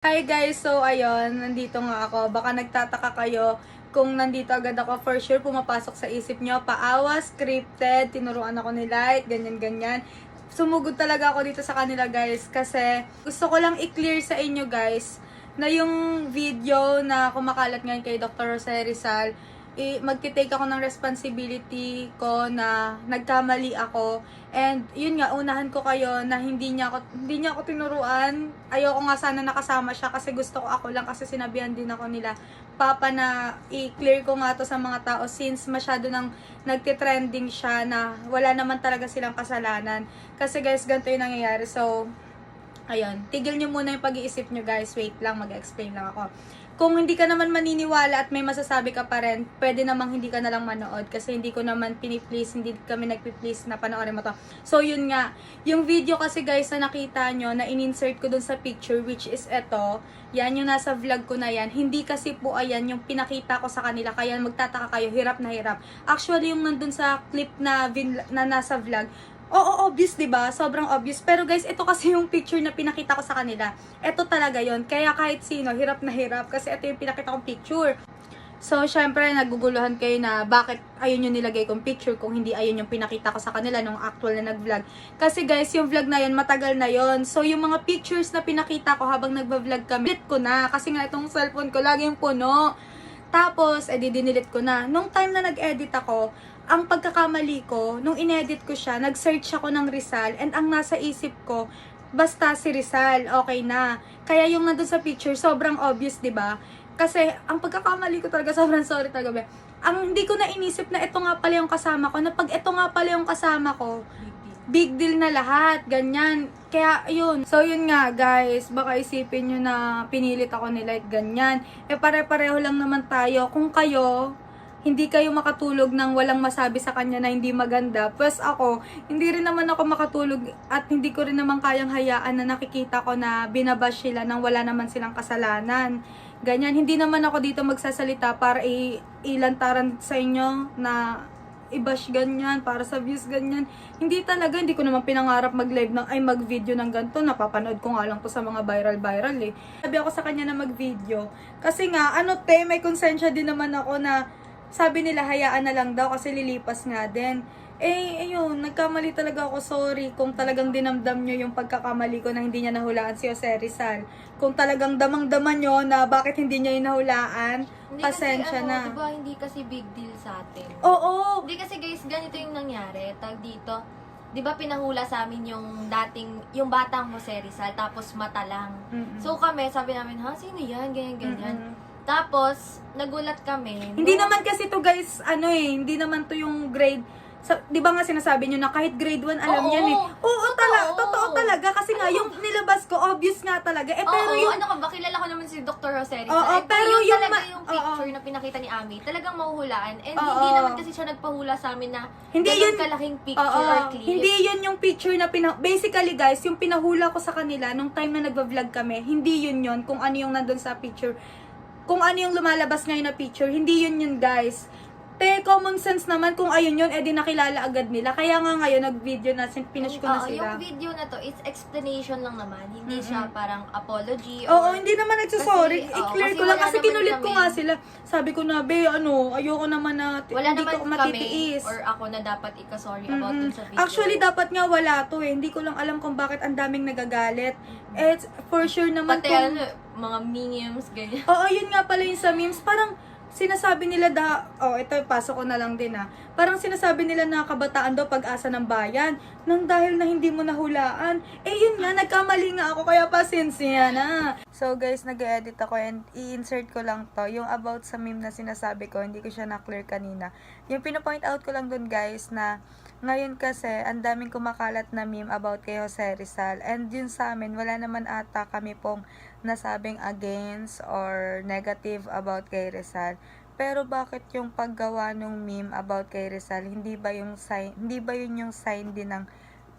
Hi guys! So ayun, nandito nga ako. Baka nagtataka kayo kung nandito agad ako. For sure, pumapasok sa isip nyo, paawa, scripted, tinuruan ako ni Light, ganyan-ganyan. Sumugod talaga ako dito sa kanila guys kasi gusto ko lang i-clear sa inyo guys na yung video na kumakalat ngayon kay Dr. Jose Rizal, magti-take ako ng responsibility ko na nagkamali ako. And yun nga, unahan ko kayo na hindi niya ako tinuruan. Ayoko nga sana nakasama siya kasi gusto ko ako lang, kasi sinabihan din ako nila Papa na i-clear ko nga to sa mga tao since masyado nang nagtitrending siya na wala naman talaga silang kasalanan. Kasi guys, ganito yung nangyayari. So, ayun, tigil nyo muna yung pag-iisip nyo guys. Wait lang, mag-explain lang ako. Kung hindi ka naman maniniwala at may masasabi ka pa rin, pwede namang hindi ka nalang manood kasi hindi ko naman piniplease, hindi kami nagpiplease na panoorin mo to. So yun nga, yung video kasi guys na nakita nyo, na in-insert ko dun sa picture, which is eto, yan yung nasa vlog ko na yan. Hindi kasi po ayan yung pinakita ko sa kanila, kaya magtataka kayo, hirap na hirap. Actually yung nandun sa clip na nasa vlog, oo, obvious, 'di ba? Sobrang obvious. Pero guys, ito kasi yung picture na pinakita ko sa kanila. Ito talaga 'yon. Kaya kahit sino, hirap na hirap kasi ito yung pinakita kong picture. So, syempre, naguguluhan kayo na bakit ayun yung nilagay kong picture kung hindi ayun yung pinakita ko sa kanila nung actual na nag-vlog. Kasi guys, yung vlog na yun, matagal na yon. So, yung mga pictures na pinakita ko habang nagba-vlog kami, delete ko na. Kasi nga itong cellphone ko laging puno. Tapos, dinilit ko na. Nung time na nag-edit ako, ang pagkakamali ko, nung inedit ko siya, nag-search ako ng Rizal, and ang nasa isip ko, basta si Rizal, okay na. Kaya yung nandun sa picture, sobrang obvious, 'di ba? Kasi, ang pagkakamali ko talaga, sobrang sorry talaga, be. Ang hindi ko na inisip na ito nga pala yung kasama ko, na pag ito nga pala yung kasama ko, big deal na lahat, ganyan. Kaya, yun. So, yun nga, guys. Baka isipin nyo na pinilit ako ni Light, ganyan. Pare-pareho lang naman tayo. Kung kayo, hindi kayo makatulog nang walang masabi sa kanya na hindi maganda. Plus ako, hindi rin naman ako makatulog at hindi ko rin naman kayang hayaan na nakikita ko na binabash sila nang wala naman silang kasalanan. Ganyan, hindi naman ako dito magsasalita para ilantaran sa inyo na i-bash ganyan, para sa views ganyan. Hindi talaga, hindi ko naman pinangarap mag-live ng, ay mag-video ng ganito. Napapanood ko nga lang to sa mga viral eh. Sabi ako sa kanya na mag-video. Kasi nga, may konsensya din naman ako na sabi nila hayaan na lang daw kasi lilipas nga din. Ayun, nagkamali talaga ako, sorry. Kung talagang dinamdam nyo yung pagkakamali ko na hindi niya nahulaan si Jose Rizal. Kung talagang damang-daman nyo na bakit hindi niya nahulaan, Hindi pasensya kasi, na. diba, hindi kasi big deal sa atin. Oo! Hindi kasi guys, ganito yung nangyari. Tag dito, di ba pinahula sa amin yung yung batang Jose Rizal, tapos mata lang. So kami, sabi namin, ha, sino yan? Ganyan. Tapos, nagulat kami. Hindi naman kasi to guys, hindi naman to yung grade. Di ba nga sinasabi nyo na kahit grade 1 alam Oo, yan eh. Oo, totoo talaga. Kasi nga, Ano? yung nilabas ko, obvious nga talaga. Pero yung... ano ka ba? Kilala ko naman si Dr. Jose Rizal. Oo, pero yung yung talaga yung picture na pinakita ni Ami, talagang mahuhulaan. And hindi naman kasi siya nagpahula sa amin na hindi ganun yun kalaking picture or clip. Hindi yun yung picture na basically guys, yung pinahula ko sa kanila nung time na nagva-vlog kami, hindi yun kung ano yung nandun sa picture. Kung ano yung lumalabas ngayon na picture, hindi yun guys. Common sense naman kung ayun yun, edi nakilala agad nila. Kaya nga ngayon, nag-video na, pinush ko na sila. Yung video na to, it's explanation lang naman. Hindi siya parang apology. Oo, hindi naman nagsasorry. I-clear ko lang kasi kinulit ko nga kami. sila. Sabi ko na, ayoko naman na, Wala hindi naman ko matitiis. or ako na dapat ikasorry about dun sa video. Actually, dapat nga wala to eh. Hindi ko lang alam kung bakit ang daming nagagalit. It's for sure naman Pati mga memes, ganyan. Oo, yun nga pala yung sa memes. Parang sinasabi nila ito pasok ko na lang din Parang sinasabi nila na kabataan daw pag-asa ng bayan. Nang dahil na hindi mo nahulaan. Yun nga, nagkamali nga ako kaya pasensya na. So guys, nag-edit ako and i-insert ko lang to. Yung about sa meme na sinasabi ko, hindi ko siya na-clear kanina. Yung pinapoint out ko lang dun guys na ngayon kasi, ang daming kumakalat na meme about kay Jose Rizal. And yun sa amin, wala naman ata kami pong nasabing against or negative about kay Rizal. Pero bakit yung paggawa ng meme about kay Rizal, hindi ba yun yung sign din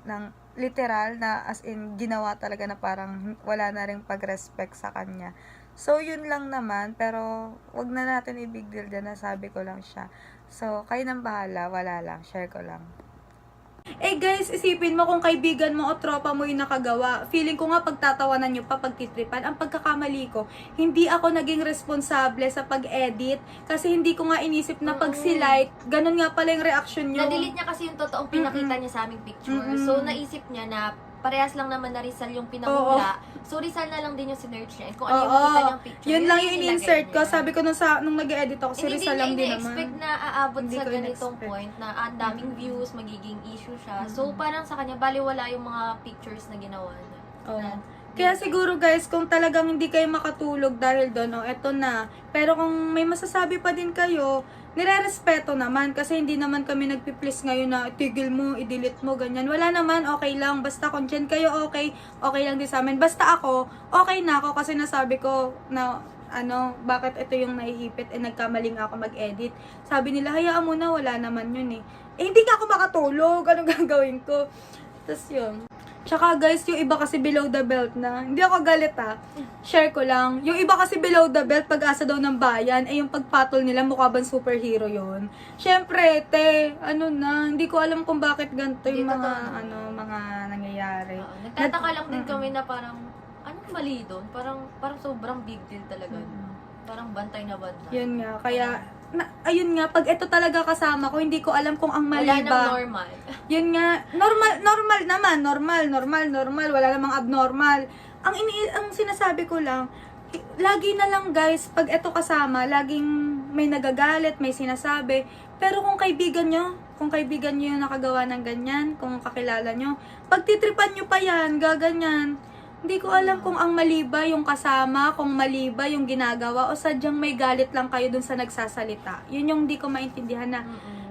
ng literal na as in ginawa talaga na parang wala na ring pag-respect sa kanya. So, yun lang naman. Pero, wag na natin i-big deal dyan. Nasabi ko lang siya. So, kayo nang bahala. Wala lang. Share ko lang. Eh guys, isipin mo kung kaibigan mo o tropa mo yung nakagawa. Feeling ko nga pagtatawanan nyo pa, pagtitripan. Ang pagkakamali ko, hindi ako naging responsable sa pag-edit kasi hindi ko nga inisip na pag silight, ganun nga pala yung reaction nyo. Na-delete niya kasi yung totoong pinakita niya sa aming picture. So, naisip niya na parehas lang naman na Rizal yung pinahula. So, Rizal na lang din yung sinerch niya. And kung ano yung makita niyang picture, Yun lang yung nilagay in-insert ko. niya. Sabi ko nung nag-edit ako, si Hindi Rizal lang din niya naman. expect na aabot Hindi sa ko ganitong in-expect. point na ang daming views, magiging issue siya. So, parang sa kanya, baliwala yung mga pictures na ginawa niya. Oo. Na- Kaya siguro guys, kung talagang hindi kayo makatulog dahil doon, eto na. Pero kung may masasabi pa din kayo, nire-respeto naman kasi hindi naman kami nagpiplease ngayon na itigil mo, i-delete mo, ganyan. Wala naman, okay lang. Basta kung dyan kayo okay, okay lang din sa amin. Basta ako, okay na ako kasi nasabi ko na bakit ito yung naiipit nagkamaling ako mag-edit. Sabi nila, hayaan mo na, wala naman yun eh. Hindi nga ako makatulog, anong gagawin ko? Tapos yun. Tsaka guys, yung iba kasi below the belt na. Hindi ako galit Share ko lang. Yung iba kasi below the belt, pag-asa daw ng bayan, yung pagpatol nila, mukha bang superhero yon. Syempre, hindi ko alam kung bakit ganito yung Hindi mga, totoo. mga nangyayari. Oo. Nagtataka lang din kami na parang, anong mali doon? Parang sobrang big deal talaga. Parang bantay na bantay. Yun nga, kaya, ayun nga, pag ito talaga kasama ko, hindi ko alam kung ang mali Wala nang ba. normal. Yun nga, normal naman, normal, wala namang abnormal. Ang sinasabi ko lang, lagi na lang guys, pag ito kasama, laging may nagagalit, may sinasabi. Pero kung kaibigan nyo yung nakagawa ng ganyan, kung kakilala nyo, pagtitripan nyo pa yan, gaganyan. Hindi ko alam kung ang mali ba yung kasama, kung mali ba yung ginagawa, o sadyang may galit lang kayo dun sa nagsasalita. Yun yung hindi ko maintindihan na.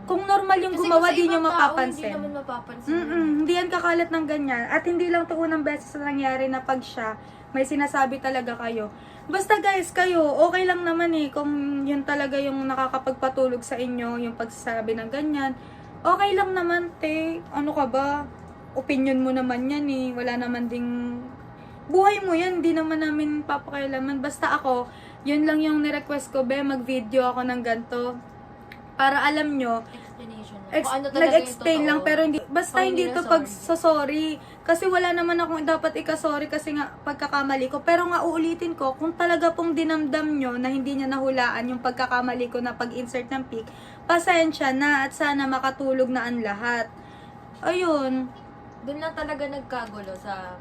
Kung normal yung Kasi gumawa, kung sa di nyo ibang tao, mapapansin. Hindi naman mapapansin. Hindi yan kakalat ng ganyan. At hindi lang to unang beses na nangyari na pag siya, may sinasabi talaga kayo. Basta guys, kayo, okay lang naman kung yun talaga yung nakakapagpatulog sa inyo, yung pagsasabi ng ganyan. Okay lang naman, te. Ano ka ba? Opinion mo naman yan Wala naman ding buhay mo yan, hindi naman namin papakialaman. Basta ako, yun lang yung nirequest ko, mag-video ako ng ganito. Para alam nyo, Explanation lang. Kung ano talaga nag-explain yung lang, totoo. pero hindi, basta Kung hindi hindi to na pag sorry. Kasi wala naman akong dapat ika-sorry kasi nga pagkakamali ko. Pero nga uulitin ko, kung talaga pong dinamdam nyo na hindi niya nahulaan yung pagkakamali ko na pag-insert ng pic, pasensya na at sana makatulog na ang lahat. Ayun. Doon lang talaga nagkagulo sa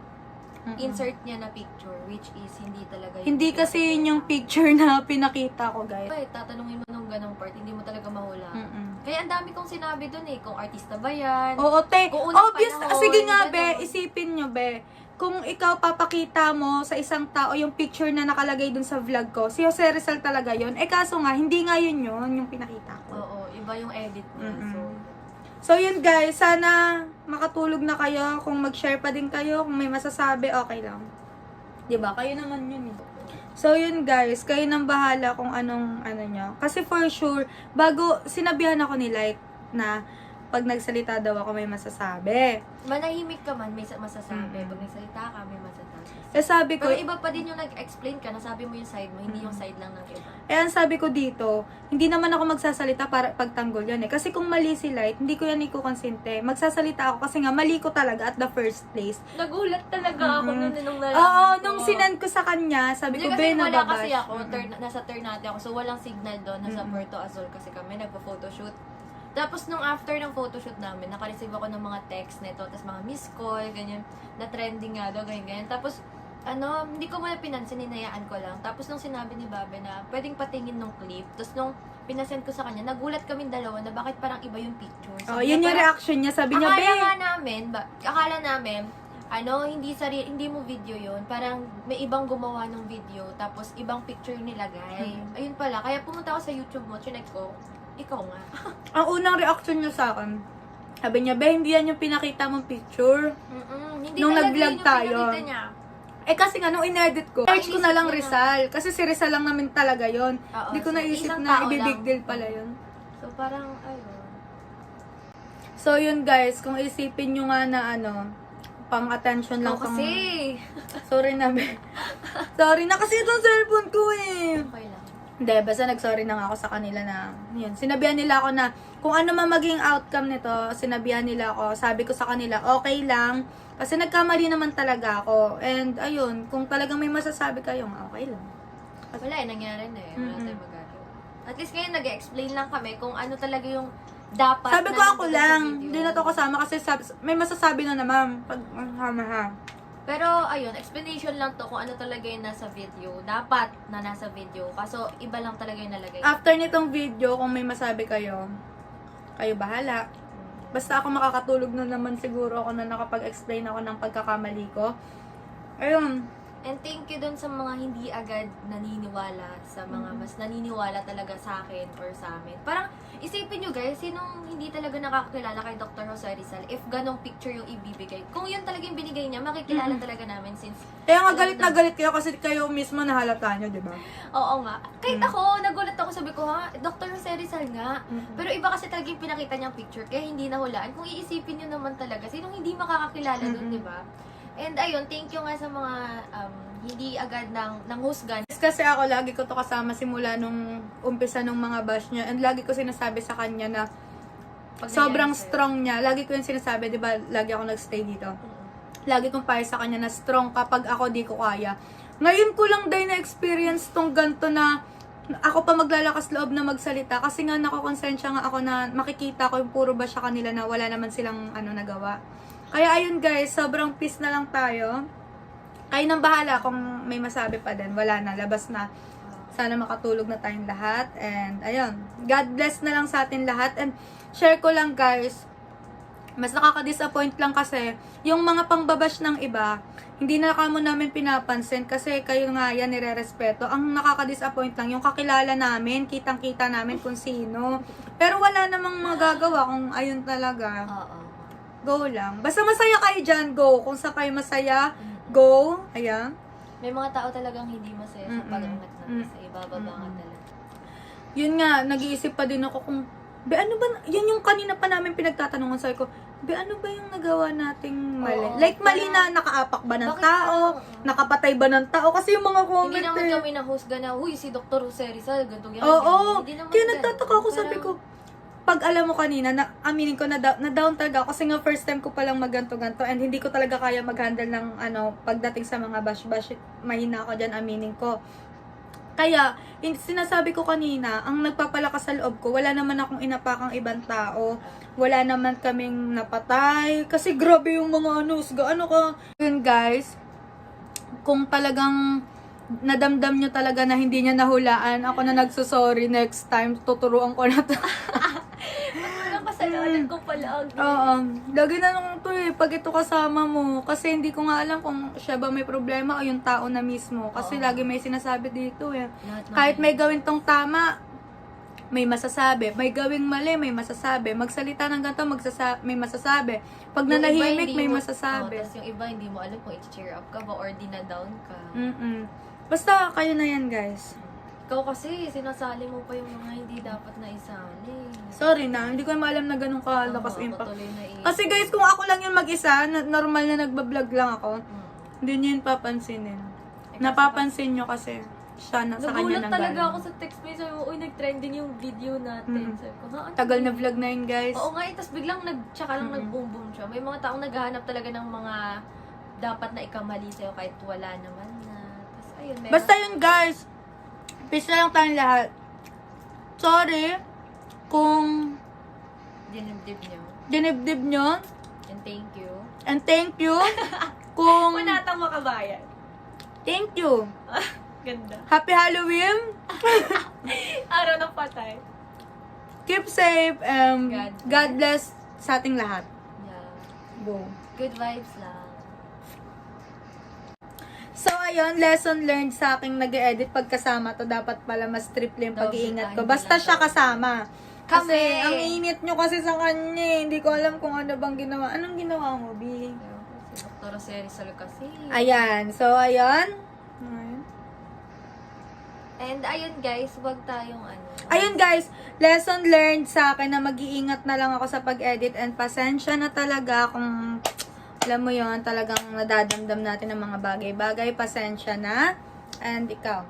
insert niya na picture, which is hindi talaga yung Hindi kasi yun yung picture na pinakita ko, guys. Ay, tatanungin mo nung ganong part, hindi mo talaga mahula. Mm-mm. Kaya ang dami kong sinabi doon kung artista ba yan. Oo, te. Kung unang Obvious. panahon, Sige nga, ganun. isipin nyo, kung ikaw papakita mo sa isang tao yung picture na nakalagay dun sa vlog ko, si Jose Rizal talaga yon. Kaso nga, hindi nga yun yung pinakita ko. Oo, iba yung edit niya. So, yun guys, sana makatulog na kayo. Kung mag-share pa din kayo, kung may masasabi, okay lang. 'Di ba? Kayo naman yun So, yun guys, kayo nang bahala kung anong nyo. Kasi for sure, bago sinabihan ako ni Light na pag nagsalita daw ako may masasabi. Manahimik ka man, may masasabi. Pag nagsalita ka, may masasabi. Sabi ko, Pero iba pa din yung nag-explain ka, nasabi mo yung side mo, hindi yung side lang ng iba. ang sabi ko dito, hindi naman ako magsasalita para pagtanggol yan Kasi kung mali si Light, hindi ko yan ikukonsente. Magsasalita ako kasi nga mali ko talaga at the first place. Nagulat talaga ako nung nalaman Oo, ko. nung sinend ko sa kanya, sabi ko, Kasi wala nababash. kasi ako, nasa turn natin ako, so walang signal doon, nasa Puerto Azul kasi kami, nagpo-photoshoot. Tapos nung after ng photoshoot namin, naka-receive ako ng mga text nito, tapos mga miss call, ganyan, na trending nga daw, ganyan. Tapos, hindi ko muna pinansin, hinayaan ko lang. Tapos nung sinabi ni Babe na pwedeng patingin nung clip, tapos nung pinasend ko sa kanya, nagulat kaming dalawa na bakit parang iba yung picture. Yun yung reaction niya, sabi niya, Akala namin, hindi mo video yun. Parang may ibang gumawa ng video, tapos ibang picture nilagay. Ayun pala, kaya pumunta ako sa YouTube mo, chinek ko, ikaw nga. Ang unang reaction niya sa akin, sabi niya, hindi yan yung pinakita mong picture. Hindi Nung talaga nag-vlog yun yung tayo. pinakita niya. Kasi nga, nung in-edit ko, search ko na lang inisip ko Rizal. Kasi si Rizal lang namin talaga yon. Oo, Hindi ko so, naisip isang na tao ibibig lang. deal pala yun. So, parang, ayun. So, yun guys, kung isipin nyo nga na pang attention lang. Ikaw kasi. Sorry na, Sorry na kasi itong cellphone ko Okay lang. Hindi, basta nag-sorry na nga ako sa kanila na, yun, sinabihan nila ako na, kung ano man maging outcome nito, sinabihan nila ako, sabi ko sa kanila, okay lang, kasi nagkamali naman talaga ako. And, ayun, kung talagang may masasabi kayo, okay lang. Wala eh, nangyari na eh. Wala Mm-mm. tayong magagawa. At least ngayon nag-explain lang kami kung ano talaga yung dapat Sabi ko na ako nandun sa lang, video. hindi na to kasama kasi may masasabi na naman, pag, ha. Pero, ayun, explanation lang to kung ano talaga yung nasa video. Dapat na nasa video. Kaso, iba lang talaga yung nalagay. After nitong video, kung may masabi kayo, kayo bahala. Basta ako makakatulog na naman siguro ako na nakapag-explain ako ng pagkakamali ko. Ayun. And thank you dun sa mga hindi agad naniniwala, sa mga mas naniniwala talaga sa akin or sa amin. Parang, isipin nyo guys, sinong hindi talaga nakakilala kay Dr. Jose Rizal if ganong picture yung ibibigay. Kung yun talaga yung binigay niya, makikilala talaga namin since... Kaya nga galit na galit kayo kasi kayo mismo nahalata nyo, di ba? Oo nga. Kahit ako, nagulat ako, sabi ko ha, Dr. Jose Rizal nga. Pero iba kasi talaga yung pinakita niyang picture, kaya hindi nahulaan. Kung iisipin nyo naman talaga, sinong hindi makakakilala dun, di ba? And ayun, thank you nga sa mga hindi agad ng husgan. Kasi ako, lagi ko to kasama simula nung umpisa nung mga bash niya. And lagi ko sinasabi sa kanya na Pag sobrang nangyari sa'yo. strong niya. Lagi ko yung sinasabi, di ba, lagi ako nagstay dito. Lagi kong payo sa kanya na strong kapag ako di ko kaya. Ngayon ko lang din na-experience tong ganito na ako pa maglalakas loob na magsalita kasi nga nakokonsensya nga ako na makikita ko yung puro ba siya kanila na wala naman silang nagawa. Kaya ayun guys, sobrang peace na lang tayo. Kayo nang bahala kung may masabi pa din. Wala na, labas na. Sana makatulog na tayong lahat. And ayun, God bless na lang sa atin lahat. And share ko lang guys, mas nakaka-disappoint lang kasi yung mga pangbabash ng iba, hindi na kamo namin pinapansin kasi kayo nga yan nire-respeto. Ang nakaka-disappoint lang, yung kakilala namin, kitang-kita namin kung sino. Pero wala namang magagawa kung ayun talaga. Oo. Go lang. Basta masaya kayo dyan, go. Kung sa kayo masaya, go. Ayan. May mga tao talagang hindi masaya sa Mm-mm. pag-angat ng isa. Ibababa ka Mm-mm. talaga. Yun nga, nag-iisip pa din ako kung, ano ba, yun yung kanina pa namin pinagtatanungan sa ko, ano ba yung nagawa nating mali? Oo, Like, mali parang- na nakaapak ba ng Bakit tao? parang- Nakapatay ba ng tao? Kasi yung mga comment Hindi naman eh. kami nahusga na, huy, si Dr. Jose Rizal, ganito yan. Oo. Hindi naman Kaya ganun. nagtataka ako, sabi Parang- ko, pag alam mo kanina, aminin ko na down talaga ako kasi nga first time ko palang magganto-ganto and hindi ko talaga kaya mag-handle ng pagdating sa mga bash-bash. Mahina ako dyan, aminin ko. Kaya, sinasabi ko kanina, ang nagpapalakas sa loob ko, wala naman akong inapakang ibang tao. Wala naman kaming napatay. Kasi grabe yung mga husga. Ano ka? Yun guys, kung talagang nadamdam nyo talaga na hindi niya nahulaan, ako na nagsusorry next time, tuturuan ko na to. Parang kasalanan ko pala. Oo. Lagi na nung to eh, pag ito kasama mo. Kasi hindi ko nga alam kung siya ba may problema o yung tao na mismo. Kasi Oo. lagi may sinasabi dito eh. Lahat Kahit namin. may gawin tong tama, may masasabi. May gawing mali, may masasabi. Magsalita ng ganito, may masasabi. Pag Yung iba, nanahimik, hindi may mo- masasabi. Tapos yung iba, hindi mo alam kung i-cheer up ka ba or dina-down ka. Basta, kayo na yan guys. Ikaw kasi, sinasali mo pa yung mga hindi dapat na isali. Sorry na, hindi ko alam na ganun kalakas Oo, impact. patuloy na Kasi guys, kung ako lang yung mag-isa, normal na nagbablog lang ako, Mm. hindi nyo yun papansinin. Eh, Napapansin nyo kasi siya sa kanya Nagulat nang talaga galing. ako sa text mo. Sabi mo, uy, nag-trending yung video natin. Mm. Sabi ko, ha? Ano Tagal yun? na vlog na yun guys. Oo nga, tapos biglang tsaka lang nag-boom boom siya. May mga taong naghahanap talaga ng mga dapat na ikamali sa'yo kahit wala naman na. Tapos ayun, meron. Basta yun guys, peace na lang tayong lahat. Sorry kung Dinibdib niyo. dinibdib nyo, And thank you. and thank you kung Manatang makabayan. thank you. Ganda. Happy Halloween. Araw ng patay. Keep safe. God God bless sa ating lahat. Yeah. Go. Good vibes lang. So, ayun, lesson learned sa aking nag-edit pagkasama to. Dapat pala mas triple yung Double pag-iingat ko. time Basta lang siya daw. kasama. Kasi, Kami. ang init nyo kasi sa kanya eh. Hindi ko alam kung ano bang ginawa. Anong ginawa mo, B? Si Dr. Jose Rizal kasi. Ayan. So, ayun. And ayun guys, wag tayong Ayun guys, lesson learned sa akin na mag-iingat na lang ako sa pag-edit and pasensya na talaga kung alam mo yon talagang nadadamdam natin ng mga bagay-bagay. Pasensya na. And ikaw.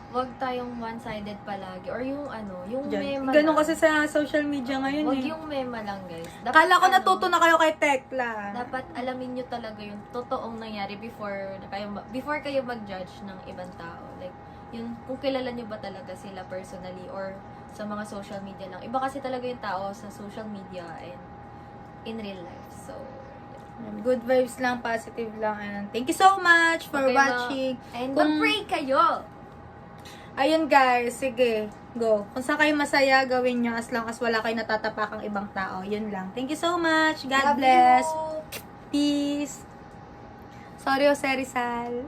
wag tayong one-sided palagi. Or yung yung Diyan. mema Ganun lang. kasi sa social media ngayon Wag eh. yung mema lang, guys. Kala ko natuto na kayo kay Tekla. Dapat alamin nyo talaga yung totoong nangyari before kayo mag-judge ng ibang tao. Like, yun, kung kilala nyo ba talaga sila personally or sa mga social media lang. Iba kasi talaga yung tao sa social media and in real life. So, Good vibes lang, positive lang. And thank you so much for okay, watching. And Kung- mag-pray kayo! Ayun guys, sige, go. Kung saan kayo masaya, gawin nyo as long as wala kayo natatapakang ibang tao. Yun lang. Thank you so much. God Love bless. you. Peace. Sorry, Jose Rizal.